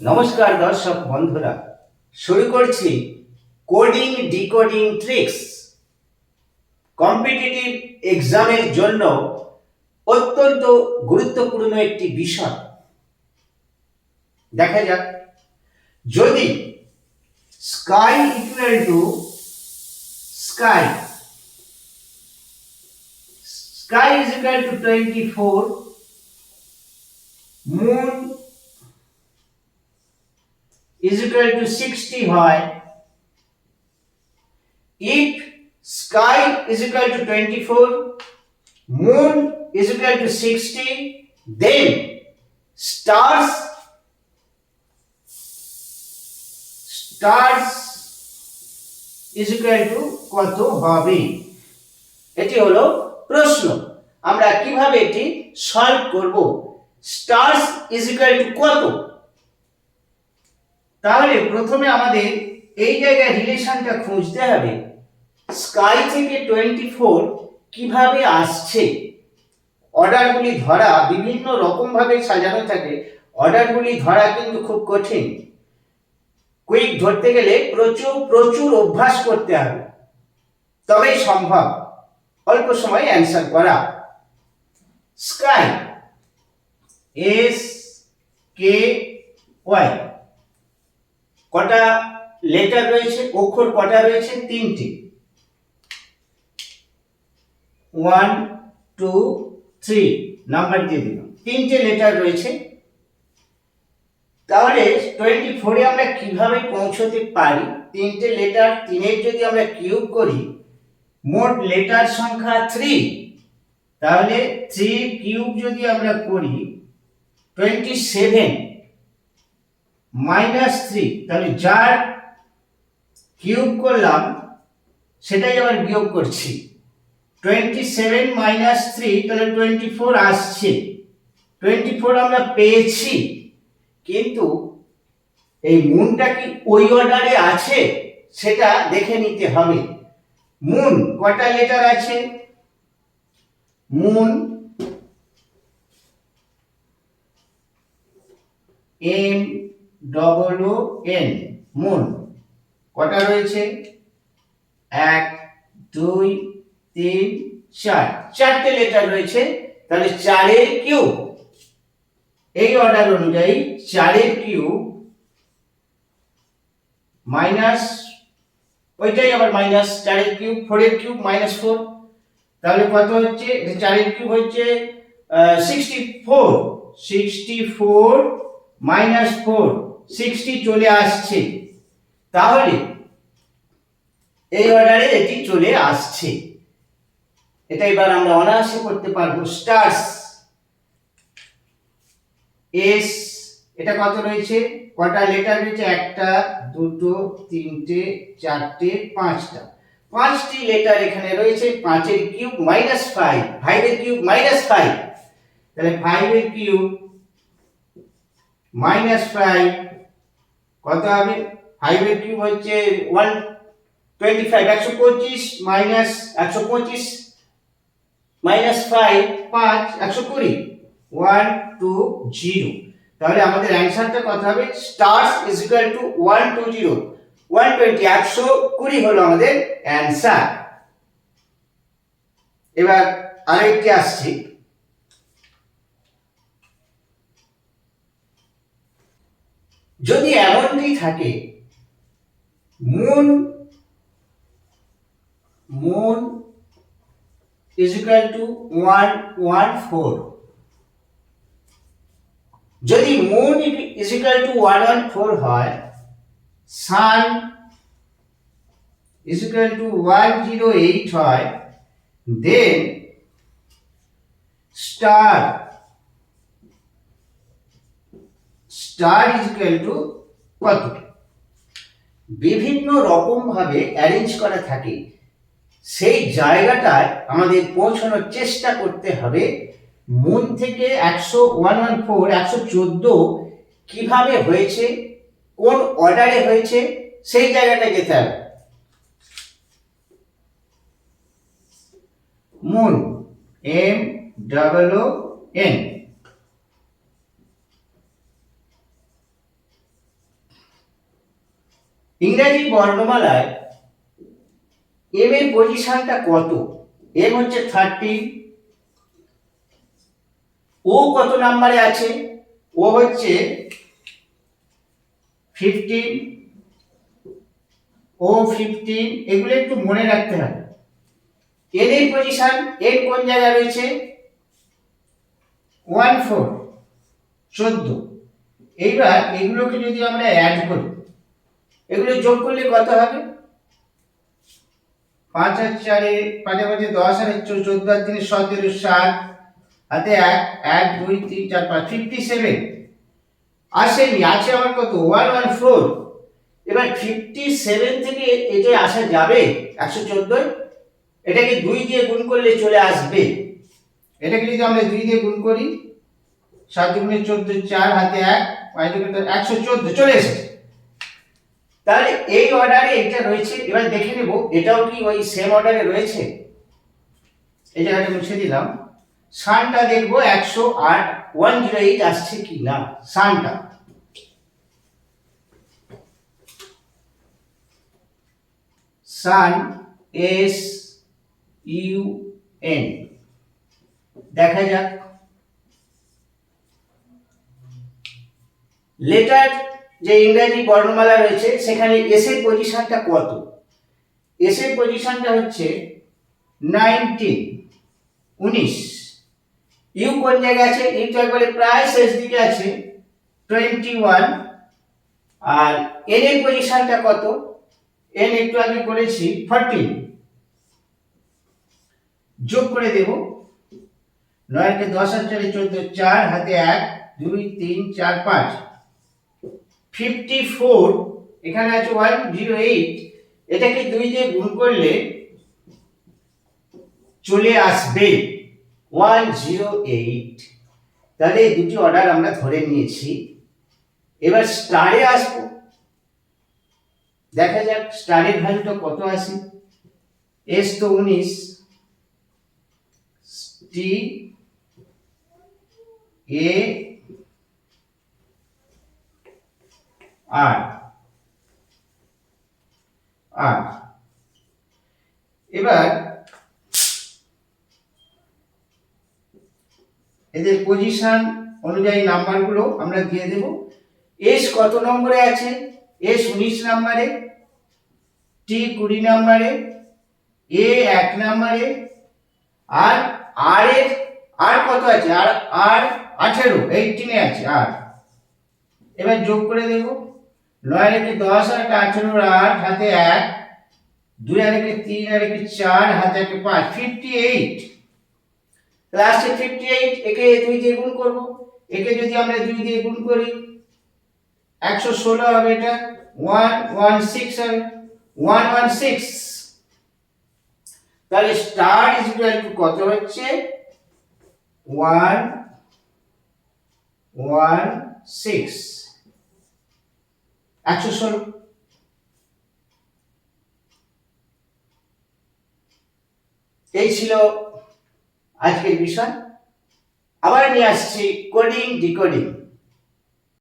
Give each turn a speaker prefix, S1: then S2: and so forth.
S1: নমস্কার দর্শক বন্ধুরা, শুরু করছি কোডিং ডিকোডিং ট্রিক্স। কম্পিটিটিভ এক্সামের জন্য অত্যন্ত গুরুত্বপূর্ণ একটি বিষয়। দেখা যাক, যদি sky equal to sky sky is equal to 24, moon is equal to 60 হয়, if sky is equal to 24, moon is equal to 60, then stars is equal to কত হবে? এটি হলো প্রশ্ন। আমরা কিভাবে এটি সলভ করব? stars is equal to কত? তাহলে প্রথমে আমাদের এই জায়গায় রিলেশনটা খুঁজতে হবে। স্কাই থেকে 24 কিভাবে আসছে? অর্ডারগুলি ধরা বিভিন্ন রকম ভাবে সাজানো থাকে। অর্ডারগুলি ধরা কিন্তু খুব কঠিন। কুইক ধরতে গেলে প্রচুর প্রচুর অভ্যাস করতে হবে, তবেই সম্ভব অল্প সময়ে অ্যান্সার করা। স্কাই এস কে ওয়াই, কটা লেটার রয়েছে? অক্ষর কটা রয়েছে? 3টি। 1 2 3 নাম্বার দিয়ে দিলাম। 3টে লেটার রয়েছে। তাহলে 24 এ আমরা কিভাবে পৌঁছতে পারি? 3টে লেটার, 3 যদি আমরা কিউব করি, মোট লেটার সংখ্যা 3। তাহলে 3 কিউব যদি আমরা করি 27 মাইনাস 3, তাহলে যার কিউব করলাম সেটাই আবার বিয়োগ করছি। 27 মাইনাস 3, তাহলে 24 আসছে। 24 আমরা পেয়েছি, কিন্তু এই মুনটা কি ওই অর্ডারে আছে সেটা দেখে নিতে হবে। মুন কটা লেটার আছে? Moon M double O N, moon কটা রয়েছে? 1 2 3 4, 4টে লেটার রয়েছে। তাহলে 4 এর কিউব, এই অর্ডার অনুযায়ী 4 এর কিউব মাইনাস, ওইটাই আবার মাইনাস 4 এর কিউব, 4 এর কিউব মাইনাস 4, তাহলে কত হচ্ছে? 4 এর কিউব হচ্ছে 64, 64 মাইনাস 4, 60 চলে আসছে। তাহলে এই অর্ডারে এটি চলে আসছে। এটা এবার আমরা অনায়াসে করতে পারবো। স্টার্স এস, এটা কত রয়েছে? কটা লেটার রয়েছে? 1টা 2টো 3টে 4টে 5টা, 5টি লেটার এখানে রয়েছে। 5 এর কিউব মাইনাস 5, 5 এর কিউব মাইনাস 5, তাহলে 5 এর কিউব মাইনাস 5 কত হবে? 5 এর কিউব হচ্ছে 125, 125 মাইনাস 125 মাইনাস 5 5 120, 120। তাহলে আমাদের অ্যানসারটা কত হবে? স্টার্স ইজ ইকুয়াল টু 120, 120 120 হলো আমাদের অ্যানসার। এবার আরেকটি আসছে। যদি এমনটি থাকে, মুন is equal to 114, যদি মুন is equal to 114 হয়, সান is equal to 108 হয়, then star is equal to কত? বিভিন্ন রকম ভাবে অ্যারেঞ্জ করা থাকে। সেই জায়গাটায় আমাদের পৌঁছানোর চেষ্টা করতে হবে। মুন থেকে 114 কিভাবে হয়েছে, কোন অর্ডারে হয়েছে, সেই জায়গাটা যেতে হবে। Moon M double O N, ইংরেজি বর্ণমালায় এম এর পজিশনটা কত? এম হচ্ছে 30, ও কত নাম্বারে আছে? ও হচ্ছে 15, ও 15, এগুলো একটু মনে রাখতে হবে। এন এর পজিশন, এন কোন জায়গায় রয়েছে? 14, 14। এইবার এগুলোকে যদি আমরা অ্যাড করি, এগুলো যোগ করলে কত হবে? 5 আর 4 5 আর 5 10 আর 14 আর 3 17, 60 হাতে 1 1 2 3 4 5 57 আসেনি, আছে আমার কত? 114। এবার 57 থেকে এটা আসা যাবে 114, এটাকে 2 দিয়ে গুণ করলে চলে আসবে। এটাকে যদি আমরা 2 দিয়ে গুণ করি, 7 দুগুণে 14, 4 হাতে 1 5 দুগুণে 114 চলে এসেছে। তাহলে এই অর্ডারে এটা রয়েছে। এবার দেখে নেব এটাও কি ওই সেম অর্ডারে রয়েছে। এই জায়গাটা মুছে দিলাম। সানটা দেখবো 108 108 আসছে কি না। সানটা সান এস ইউ এন দেখা যাক। লেটার যে ইংরেজি বর্ণমালা রয়েছে সেখানে এস এর পজিশনটা কত? এস এর পজিশনটা হচ্ছে 19, 19। ইউ কোন জায়গায় আছে? ইউ তো একবারে প্রায় শেষ দিকে আছে, 21। আর এন এর পজিশনটা কত? এন একটু আগে করেছি 14। যোগ করে দেব, 9 কে 10 আর 4 14, 4 হাতে 1 2 3 4 5 54। এখানে আছে 108, এটাকে 2 দিয়ে গুণ করলে চলে আসবে 108। তাহলে এই দুটি অর্ডার আমরা ধরে নিয়েছি। এবার স্টারে আসবো, দেখা যাক স্টারের ভ্যালুটা কত আসে। এস তো 19, টি এ আর আর এবার এদের পজিশন অনুযায়ী নাম্বারগুলো আমরা দিয়ে দেব। এস কত নম্বরে আছে? এস 19 নম্বরে, টি 20 নম্বরে, এ 1 নম্বরে, আর আর এর আর কত আছে? আর আর 18 18 এ আছে আর। এবার যোগ করে দেব, 9 আর 10 আর 18 আর 8 হাতে 1 2 আর 3 আর 4 হাতে 5 58। লাস্টে 58, একে 2 দিয়ে গুণ করব। একে যদি আমরা 2 দিয়ে গুণ করি 116 হবে, এটা 116 হবে, 116। তাহলে স্টার ইজ ইকুয়াল টু কত হচ্ছে? 116, 116। এই ছিল আজকের বিষয়। আবার নিয়ে আসছি কোডিং ডিকোডিং।